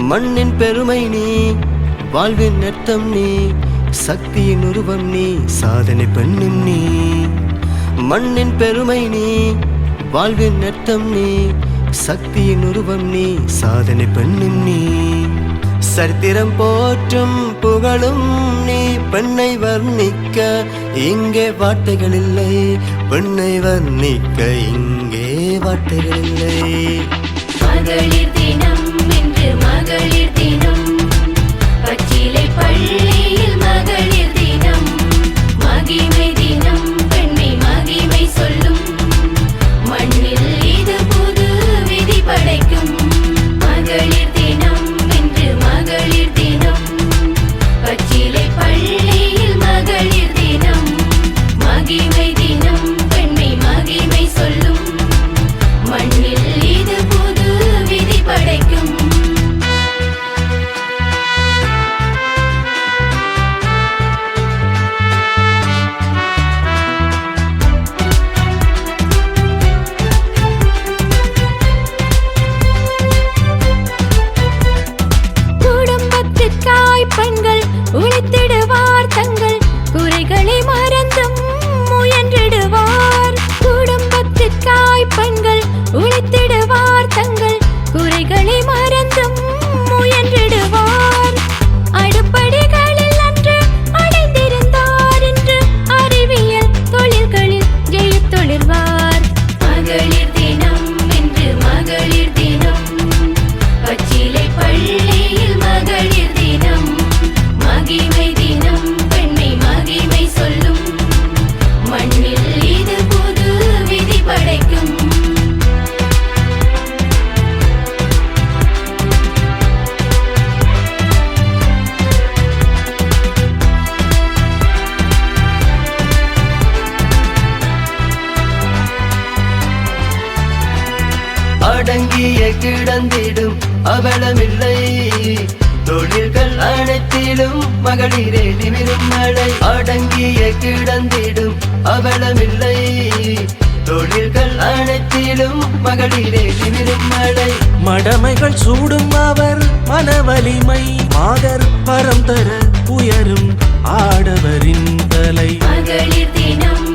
மண்ணின் பெருமை நீ, வாழ்வின் நெட்டம் நீ, சக்தியின் உருவம் நீ, சாதனை பெண்ணும் நீ. மண்ணின் பெருமை நீ, வாழ்வின் நெட்டம் நீ, சக்தியின் உருவம் நீ, சாதனை பெண்ணும் நீ. சரித்திரம் போற்றும் புகழும் நீ, பெண்ணை வர்ணிக்க இங்கே வார்த்தைகள் இல்லை. பெண்ணை வர்ணிக்க இங்கே வார்த்தைகள் இல்லை. மகளிர் தினம் இன்று மகளிர் தினம், பச்சிலை பள்ளியில் மகளிர் தினம். மகிமை தினம் பெண்மை மகிமை சொல்லும், மண்ணில் இது புது விதி படைக்கும். மகளிர் தினம் இன்று மகளிர் தினம், பச்சிலை பள்ளியில் மகளிர் தினம். மகிமை தினம் பெண்மை மகிமை சொல்லும், மண்ணில் இது புது விதி படைக்கும். குடும்பத்திற்காய் பெண்கள் உழைத்திடுவார், தங்கள் குறைகளை மறந்தும் முயன்றிடுவார். குடும்பத்திற்காய் பெண்கள் உழைத்திடுவார், தங்கள் குறைகளை மறந்தும் முயன்றிடுவார். அடுப்படிகளில் அன்று அடைந்திருந்தார், இன்று அறிவியல் தொழில்களில் ஜெயித்தொழில்வார். மகளிர் தினம் இன்று மகளிர் தினம், பச்சிலை பள்ளியில் மகளிர் தினம். மகிமை தினம் பெண்மை மகிமை சொல்லும், மண்ணில் இது புது விதி படைக்கும். அடங்கிய கிடந்திடும் அவலமில்லை, தொழில்கள் அனைத்திலும் மகளிரே நிமிரும் மழை. அடங்கிய கிடந்திடும் அவலமில்லை, தொழில்கள் அனைத்திலும் மகளிரே நிமிரும் மழை. மடமைகள் சூடும் அவர் மனவலிமை, மாதர் பரம் தர உயரும் ஆடவரின் தலை. மகளிர் தினம்